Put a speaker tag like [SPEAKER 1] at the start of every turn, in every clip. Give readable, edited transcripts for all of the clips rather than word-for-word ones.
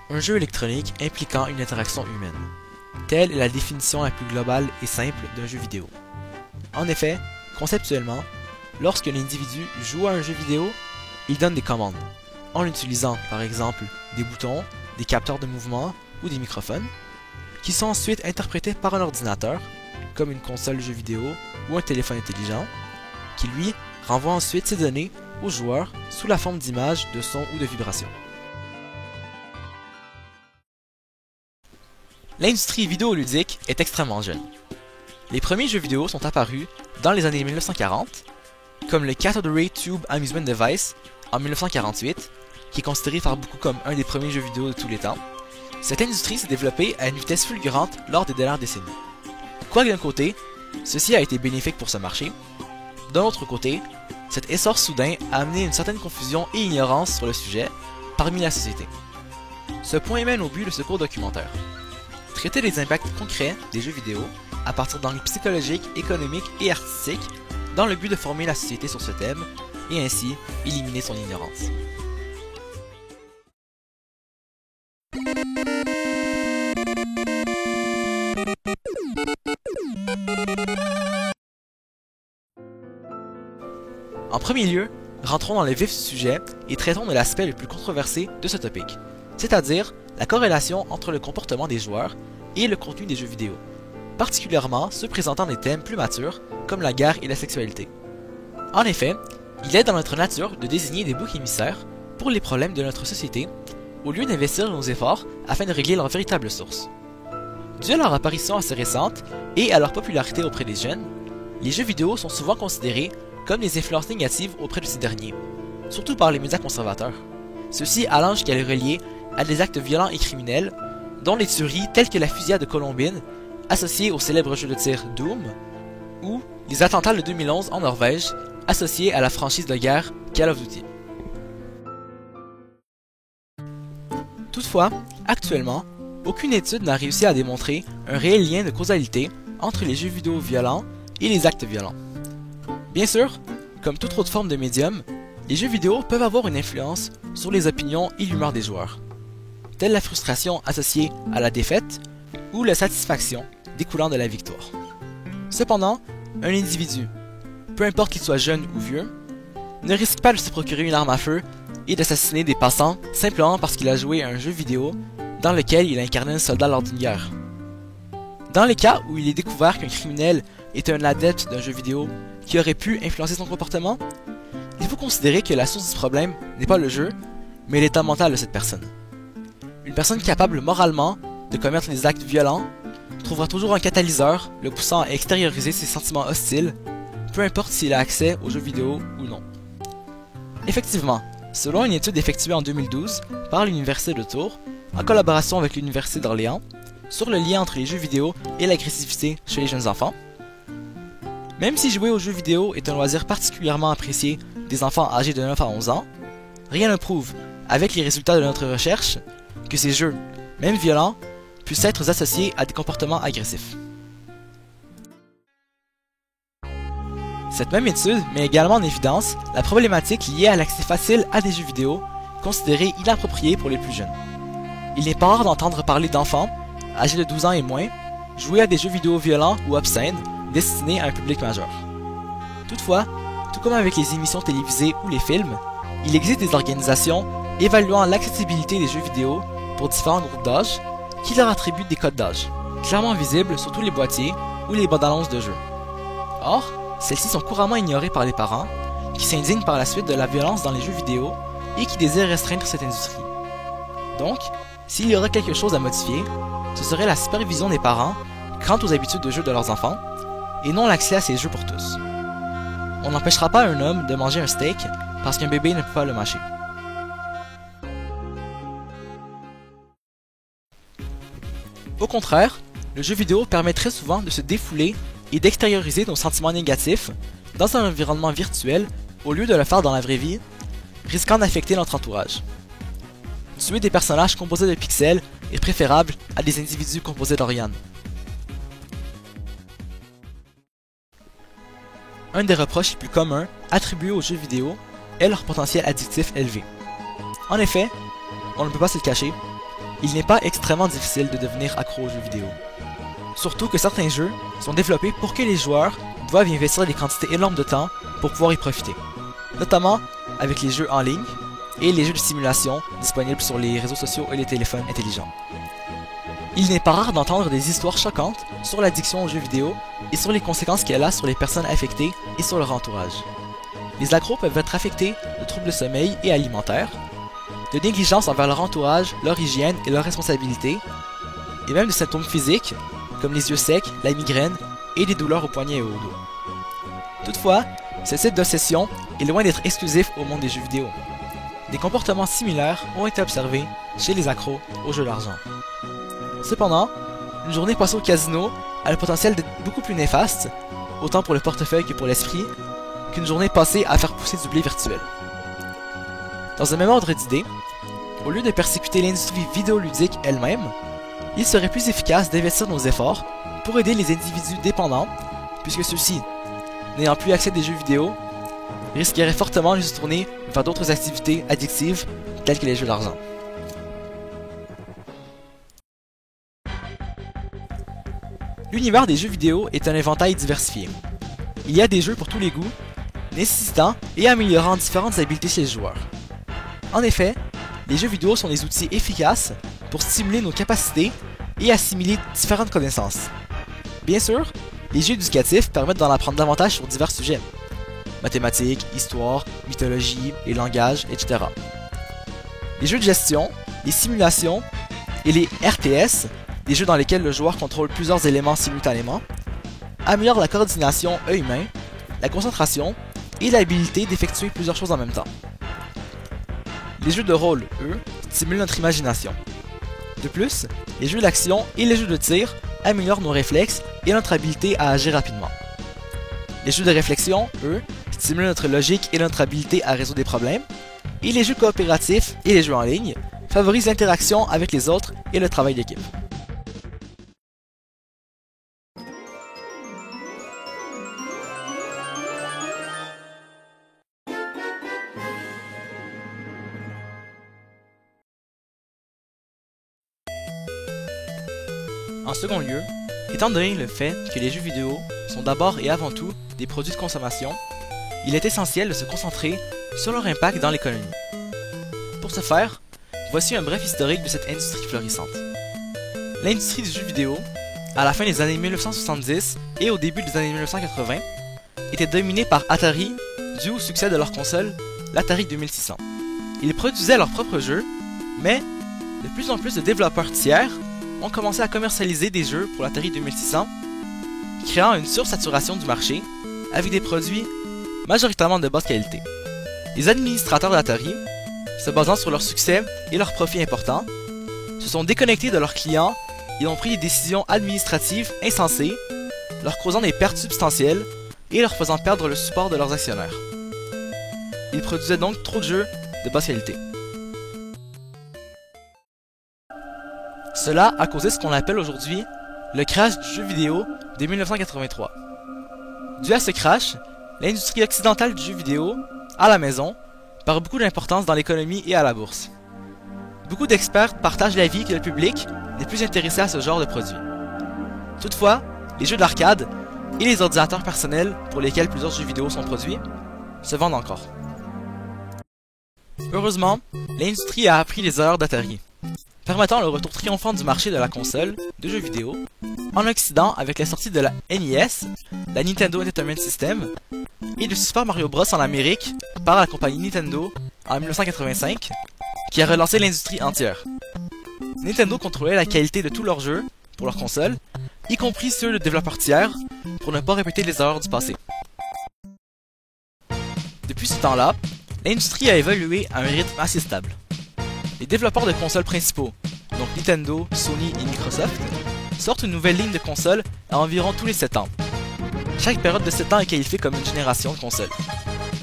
[SPEAKER 1] Un jeu électronique impliquant une interaction humaine. Telle est la définition la plus globale et simple d'un jeu vidéo. En effet, conceptuellement, lorsque l'individu joue à un jeu vidéo, il donne des commandes, en utilisant par exemple des boutons, des capteurs de mouvement ou des microphones, qui sont ensuite interprétés par un ordinateur, comme une console jeu vidéo ou un téléphone intelligent, qui lui renvoie ensuite ces données au joueur sous la forme d'images, de sons ou de vibrations. L'industrie vidéoludique est extrêmement jeune. Les premiers jeux vidéo sont apparus dans les années 1940, comme le Cathode Ray Tube Amusement Device en 1948, qui est considéré par beaucoup comme un des premiers jeux vidéo de tous les temps. Cette industrie s'est développée à une vitesse fulgurante lors des dernières décennies. Quoique d'un côté, ceci a été bénéfique pour ce marché, d'un autre côté, cet essor soudain a amené une certaine confusion et ignorance sur le sujet parmi la société. Ce point mène au but de ce court documentaire. Traiter les impacts concrets des jeux vidéo à partir d'angles psychologiques, économiques et artistiques dans le but de former la société sur ce thème et ainsi éliminer son ignorance. En premier lieu, rentrons dans le vif du sujet et traitons de l'aspect le plus controversé de ce topic, c'est-à-dire la corrélation entre le comportement des joueurs et le contenu des jeux vidéo, particulièrement ceux présentant des thèmes plus matures comme la guerre et la sexualité. En effet, il est dans notre nature de désigner des boucs émissaires pour les problèmes de notre société, au lieu d'investir nos efforts afin de régler leur véritable source. Dû à leur apparition assez récente et à leur popularité auprès des jeunes, les jeux vidéo sont souvent considérés comme des influences négatives auprès de ces derniers, surtout par les médias conservateurs. Ceci allant jusqu'à les relier à des actes violents et criminels, dont les tueries telles que la fusillade de Columbine, associée au célèbre jeu de tir Doom, ou les attentats de 2011 en Norvège, associés à la franchise de guerre Call of Duty. Toutefois, actuellement, aucune étude n'a réussi à démontrer un réel lien de causalité entre les jeux vidéo violents et les actes violents. Bien sûr, comme toute autre forme de médium, les jeux vidéo peuvent avoir une influence sur les opinions et l'humeur des joueurs, telle la frustration associée à la défaite ou la satisfaction découlant de la victoire. Cependant, un individu, peu importe qu'il soit jeune ou vieux, ne risque pas de se procurer une arme à feu et d'assassiner des passants simplement parce qu'il a joué à un jeu vidéo dans lequel il a incarné un soldat lors d'une guerre. Dans les cas où il est découvert qu'un criminel est un adepte d'un jeu vidéo qui aurait pu influencer son comportement, il faut considérer que la source du problème n'est pas le jeu, mais l'état mental de cette personne. Une personne capable moralement de commettre des actes violents trouvera toujours un catalyseur le poussant à extérioriser ses sentiments hostiles, peu importe s'il a accès aux jeux vidéo ou non. Effectivement, selon une étude effectuée en 2012 par l'Université de Tours, en collaboration avec l'Université d'Orléans, sur le lien entre les jeux vidéo et l'agressivité chez les jeunes enfants, même si jouer aux jeux vidéo est un loisir particulièrement apprécié des enfants âgés de 9 à 11 ans, rien ne prouve, avec les résultats de notre recherche, que ces jeux, même violents, puissent être associés à des comportements agressifs. Cette même étude met également en évidence la problématique liée à l'accès facile à des jeux vidéo considérés inappropriés pour les plus jeunes. Il n'est pas rare d'entendre parler d'enfants, âgés de 12 ans et moins, jouer à des jeux vidéo violents ou obscènes destinés à un public majeur. Toutefois, tout comme avec les émissions télévisées ou les films, il existe des organisations évaluant l'accessibilité des jeux vidéo pour différents groupes d'âge qui leur attribuent des codes d'âge, clairement visibles sur tous les boîtiers ou les bandes annonces de jeux. Or, celles-ci sont couramment ignorées par les parents, qui s'indignent par la suite de la violence dans les jeux vidéo et qui désirent restreindre cette industrie. Donc, s'il y aurait quelque chose à modifier, ce serait la supervision des parents quant aux habitudes de jeu de leurs enfants, et non l'accès à ces jeux pour tous. On n'empêchera pas un homme de manger un steak parce qu'un bébé ne peut pas le mâcher. Au contraire, le jeu vidéo permet très souvent de se défouler et d'extérioriser nos sentiments négatifs dans un environnement virtuel au lieu de le faire dans la vraie vie, risquant d'affecter notre entourage. Tuer des personnages composés de pixels est préférable à des individus composés d'Oriane. Un des reproches les plus communs attribués aux jeux vidéo est leur potentiel addictif élevé. En effet, on ne peut pas se le cacher, il n'est pas extrêmement difficile de devenir accro aux jeux vidéo. Surtout que certains jeux sont développés pour que les joueurs doivent y investir des quantités énormes de temps pour pouvoir y profiter. Notamment avec les jeux en ligne et les jeux de simulation disponibles sur les réseaux sociaux et les téléphones intelligents. Il n'est pas rare d'entendre des histoires choquantes sur l'addiction aux jeux vidéo et sur les conséquences qu'elle a sur les personnes affectées et sur leur entourage. Les accros peuvent être affectés de troubles de sommeil et alimentaires, de négligence envers leur entourage, leur hygiène et leurs responsabilités, et même de symptômes physiques comme les yeux secs, la migraine et des douleurs au poignet et au dos. Toutefois, ce type d'obsession est loin d'être exclusif au monde des jeux vidéo. Des comportements similaires ont été observés chez les accros aux jeux d'argent. Cependant, une journée passée au casino a le potentiel d'être beaucoup plus néfaste, autant pour le portefeuille que pour l'esprit, qu'une journée passée à faire pousser du blé virtuel. Dans un même ordre d'idée, au lieu de persécuter l'industrie vidéoludique elle-même, il serait plus efficace d'investir nos efforts pour aider les individus dépendants, puisque ceux-ci, n'ayant plus accès à des jeux vidéo, risqueraient fortement de se tourner vers d'autres activités addictives telles que les jeux d'argent. L'univers des jeux vidéo est un éventail diversifié. Il y a des jeux pour tous les goûts, nécessitant et améliorant différentes habiletés chez les joueurs. En effet, les jeux vidéo sont des outils efficaces pour stimuler nos capacités et assimiler différentes connaissances. Bien sûr, les jeux éducatifs permettent d'en apprendre davantage sur divers sujets. Mathématiques, histoire, mythologie, les langages, etc. Les jeux de gestion, les simulations et les RTS, des jeux dans lesquels le joueur contrôle plusieurs éléments simultanément, améliorent la coordination œil-main, la concentration et l'habilité d'effectuer plusieurs choses en même temps. Les jeux de rôle, eux, stimulent notre imagination. De plus, les jeux d'action et les jeux de tir améliorent nos réflexes et notre habileté à agir rapidement. Les jeux de réflexion, eux, stimulent notre logique et notre habileté à résoudre des problèmes, et les jeux coopératifs et les jeux en ligne favorisent l'interaction avec les autres et le travail d'équipe. En second lieu, étant donné le fait que les jeux vidéo sont d'abord et avant tout des produits de consommation, il est essentiel de se concentrer sur leur impact dans l'économie. Pour ce faire, voici un bref historique de cette industrie florissante. L'industrie du jeu vidéo, à la fin des années 1970 et au début des années 1980, était dominée par Atari dû au succès de leur console, l'Atari 2600. Ils produisaient leurs propres jeux, mais de plus en plus de développeurs tiers ont commencé à commercialiser des jeux pour l'Atari 2600, créant une sursaturation du marché avec des produits majoritairement de basse qualité. Les administrateurs d'Atari, se basant sur leur succès et leurs profits importants, se sont déconnectés de leurs clients et ont pris des décisions administratives insensées, leur causant des pertes substantielles et leur faisant perdre le support de leurs actionnaires. Ils produisaient donc trop de jeux de basse qualité. Cela a causé ce qu'on appelle aujourd'hui le crash du jeu vidéo de 1983. Dû à ce crash, l'industrie occidentale du jeu vidéo, à la maison, perd beaucoup d'importance dans l'économie et à la bourse. Beaucoup d'experts partagent l'avis que le public n'est plus intéressé à ce genre de produit. Toutefois, les jeux d'arcade et les ordinateurs personnels pour lesquels plusieurs jeux vidéo sont produits se vendent encore. Heureusement, l'industrie a appris les erreurs d'Atari, permettant le retour triomphant du marché de la console de jeux vidéo, en Occident avec la sortie de la NES, la Nintendo Entertainment System, et de Super Mario Bros en Amérique par la compagnie Nintendo en 1985, qui a relancé l'industrie entière. Nintendo contrôlait la qualité de tous leurs jeux pour leurs consoles, y compris ceux de développeurs tiers, pour ne pas répéter les erreurs du passé. Depuis ce temps-là, l'industrie a évolué à un rythme assez stable. Les développeurs de consoles principaux, donc Nintendo, Sony et Microsoft, sortent une nouvelle ligne de consoles à environ tous les 7 ans. Chaque période de 7 ans est qualifiée comme une génération de consoles.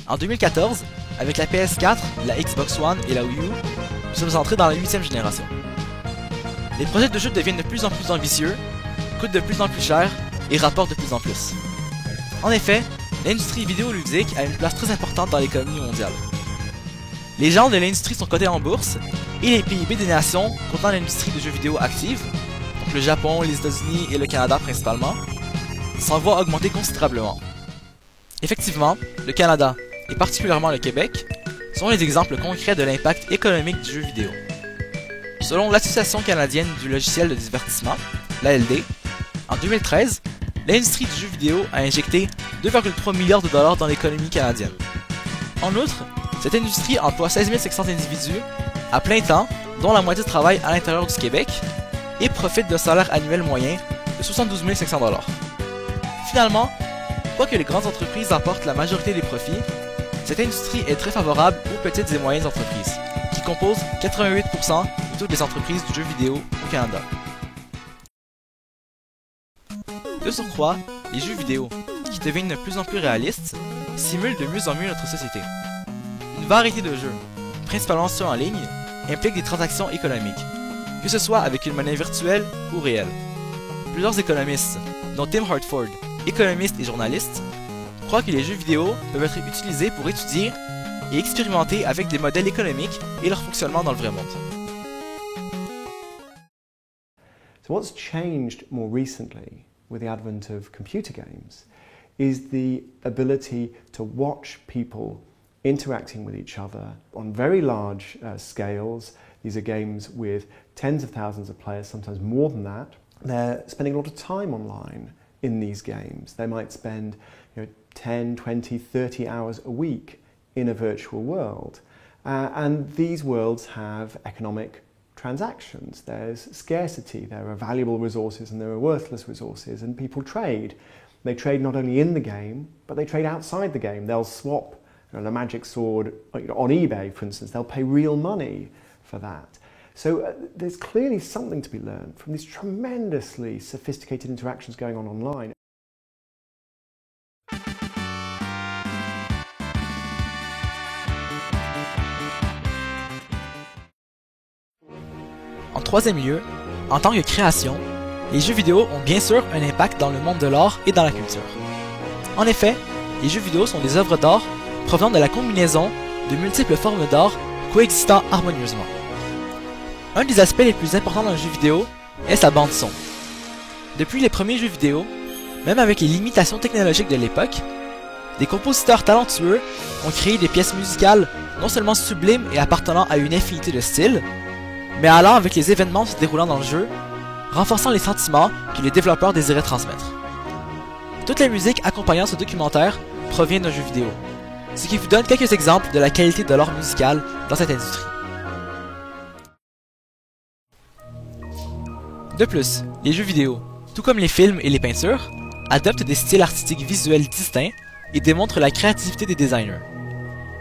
[SPEAKER 1] En 2014, avec la PS4, la Xbox One et la Wii U, nous sommes entrés dans la 8e génération. Les projets de jeux deviennent de plus en plus ambitieux, coûtent de plus en plus cher et rapportent de plus en plus. En effet, l'industrie vidéoludique a une place très importante dans l'économie mondiale. Les géants de l'industrie sont cotés en bourse et les PIB des nations contenant l'industrie de jeux vidéo active, donc le Japon, les États-Unis et le Canada principalement, s'en voient augmenter considérablement. Effectivement, le Canada, et particulièrement le Québec, sont les exemples concrets de l'impact économique du jeu vidéo. Selon l'Association canadienne du logiciel de divertissement, l'ALD, en 2013, l'industrie du jeu vidéo a injecté 2,3 milliards de dollars dans l'économie canadienne. En outre, cette industrie emploie 16 500 individus à plein temps, dont la moitié travaille à l'intérieur du Québec, et profite d'un salaire annuel moyen de 72 500 dollars. Finalement, quoique les grandes entreprises apportent la majorité des profits, cette industrie est très favorable aux petites et moyennes entreprises, qui composent 88% de toutes les entreprises du jeu vidéo au Canada. De surcroît, les jeux vidéo, qui deviennent de plus en plus réalistes, simulent de mieux en mieux notre société. Une variété de jeux, principalement ceux en ligne, impliquent des transactions économiques, que ce soit avec une monnaie virtuelle ou réelle. Plusieurs économistes, dont Tim Hartford, économiste et journaliste, croient que les jeux vidéo peuvent être utilisés pour étudier et expérimenter avec des modèles économiques et leur fonctionnement dans le vrai monde.
[SPEAKER 2] So what's changed more recently with the advent of computer games is the ability to watch people interacting with each other on very large scales. These are games with tens of thousands of players, sometimes more than that. They're spending a lot of time online in these games. They might spend 10, 20, 30 hours a week in a virtual world. And these worlds have economic transactions. There's scarcity, there are valuable resources and there are worthless resources, and people trade. They trade not only in the game, but they trade outside the game. They'll swap a magic sword on eBay, for instance. They'll pay real money for that. So there's clearly something to be learned from these tremendously sophisticated interactions going on online.
[SPEAKER 1] En troisième lieu, en tant que création, les jeux vidéo ont bien sûr un impact dans le monde de l'art et dans la culture. En effet, les jeux vidéo sont des œuvres d'art provenant de la combinaison de multiples formes d'art coexistant harmonieusement. Un des aspects les plus importants d'un jeu vidéo est sa bande-son. Depuis les premiers jeux vidéo, même avec les limitations technologiques de l'époque, des compositeurs talentueux ont créé des pièces musicales non seulement sublimes et appartenant à une infinité de styles, mais allant avec les événements se déroulant dans le jeu, renforçant les sentiments que les développeurs désiraient transmettre. Toute la musique accompagnant ce documentaire provient d'un jeu vidéo, ce qui vous donne quelques exemples de la qualité de l'art musical dans cette industrie. De plus, les jeux vidéo, tout comme les films et les peintures, adoptent des styles artistiques visuels distincts et démontrent la créativité des designers.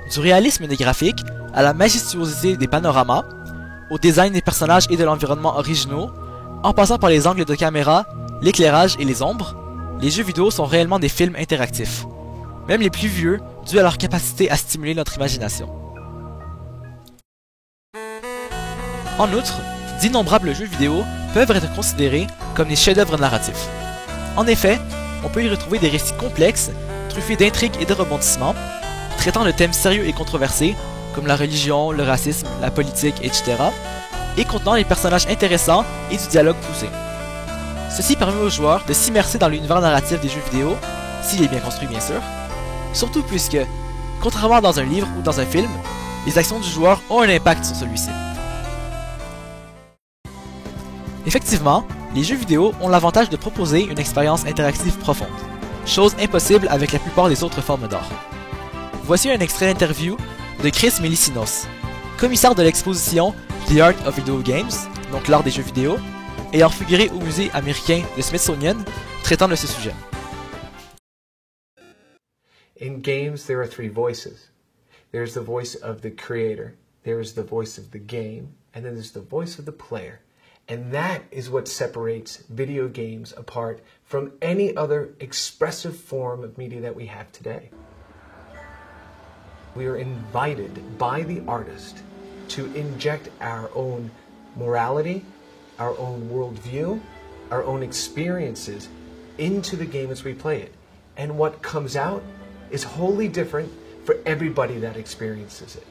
[SPEAKER 1] Du réalisme des graphiques à la majestuosité des panoramas, au design des personnages et de l'environnement originaux, en passant par les angles de caméra, l'éclairage et les ombres, les jeux vidéo sont réellement des films interactifs, même les plus vieux, dû à leur capacité à stimuler notre imagination. En outre, d'innombrables jeux vidéo peuvent être considérés comme des chefs-d'œuvre narratifs. En effet, on peut y retrouver des récits complexes, truffés d'intrigues et de rebondissements, traitant de thèmes sérieux et controversés comme la religion, le racisme, la politique, etc., et contenant des personnages intéressants et du dialogue poussé. Ceci permet aux joueurs de s'immerser dans l'univers narratif des jeux vidéo, s'il est bien construit bien sûr, surtout puisque, contrairement dans un livre ou dans un film, les actions du joueur ont un impact sur celui-ci. Effectivement, les jeux vidéo ont l'avantage de proposer une expérience interactive profonde, chose impossible avec la plupart des autres formes d'art. Voici un extrait d'interview de Chris Melicinos, commissaire de l'exposition The Art of Video Games, donc l'art des jeux vidéo, ayant figuré au musée américain de Smithsonian, traitant de ce sujet.
[SPEAKER 3] In games, there are three voices. There's the voice of the creator, there's the voice of the game, and then there's the voice of the player. And that is what separates video games apart from any other expressive form of media that we have today. We are invited by the artist to inject our own morality, our own worldview, our own experiences into the game as we play it. And what comes out is wholly different for everybody that experiences it.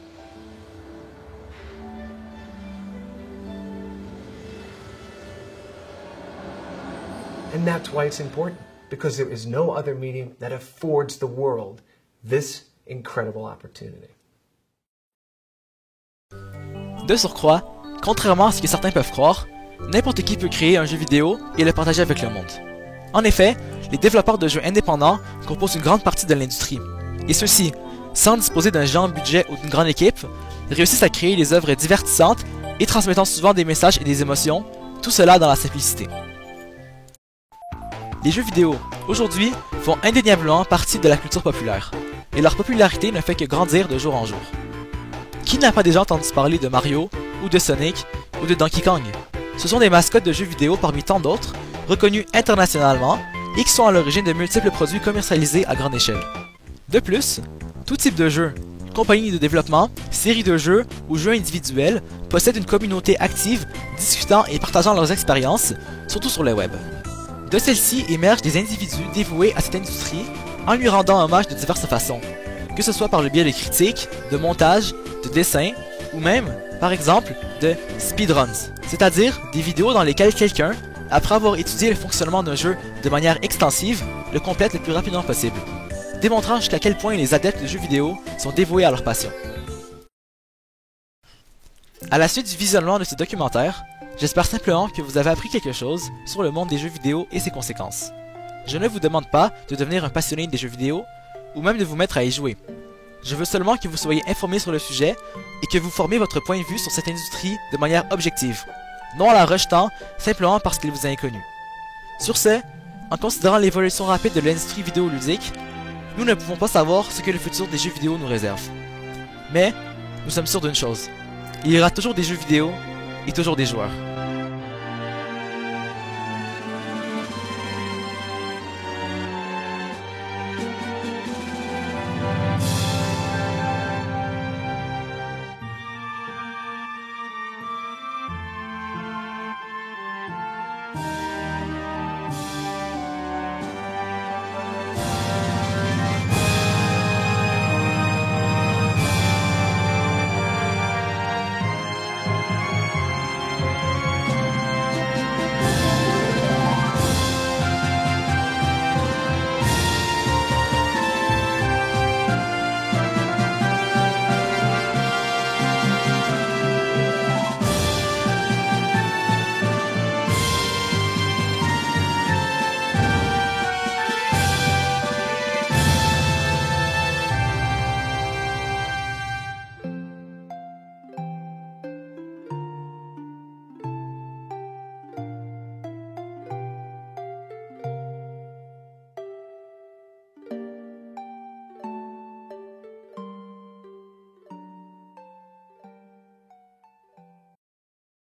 [SPEAKER 3] And that's why it's important, because there is no other medium that affords the world this incredible opportunity.
[SPEAKER 1] De surcroît, contrairement à ce que certains peuvent croire, n'importe qui peut créer un jeu vidéo et le partager avec le monde. En effet, les développeurs de jeux indépendants composent une grande partie de l'industrie, et ceux-ci, sans disposer d'un géant budget ou d'une grande équipe, réussissent à créer des œuvres divertissantes et transmettant souvent des messages et des émotions, tout cela dans la simplicité. Les jeux vidéo, aujourd'hui, font indéniablement partie de la culture populaire, et leur popularité ne fait que grandir de jour en jour. Qui n'a pas déjà entendu parler de Mario, ou de Sonic, ou de Donkey Kong? Ce sont des mascottes de jeux vidéo parmi tant d'autres, reconnus internationalement, et qui sont à l'origine de multiples produits commercialisés à grande échelle. De plus, tout type de jeu, compagnie de développement, série de jeux ou jeux individuels possèdent une communauté active, discutant et partageant leurs expériences, surtout sur le web. De celles-ci émergent des individus dévoués à cette industrie en lui rendant hommage de diverses façons, que ce soit par le biais de critiques, de montages, de dessins, ou même, par exemple, de speedruns, c'est-à-dire des vidéos dans lesquelles quelqu'un, après avoir étudié le fonctionnement d'un jeu de manière extensive, le complète le plus rapidement possible, démontrant jusqu'à quel point les adeptes de jeux vidéo sont dévoués à leur passion. À la suite du visionnement de ce documentaire, j'espère simplement que vous avez appris quelque chose sur le monde des jeux vidéo et ses conséquences. Je ne vous demande pas de devenir un passionné des jeux vidéo, ou même de vous mettre à y jouer. Je veux seulement que vous soyez informés sur le sujet et que vous formiez votre point de vue sur cette industrie de manière objective, non en la rejetant simplement parce qu'elle vous est inconnue. Sur ce, en considérant l'évolution rapide de l'industrie vidéoludique, nous ne pouvons pas savoir ce que le futur des jeux vidéo nous réserve. Mais, nous sommes sûrs d'une chose, il y aura toujours des jeux vidéo et toujours des joueurs.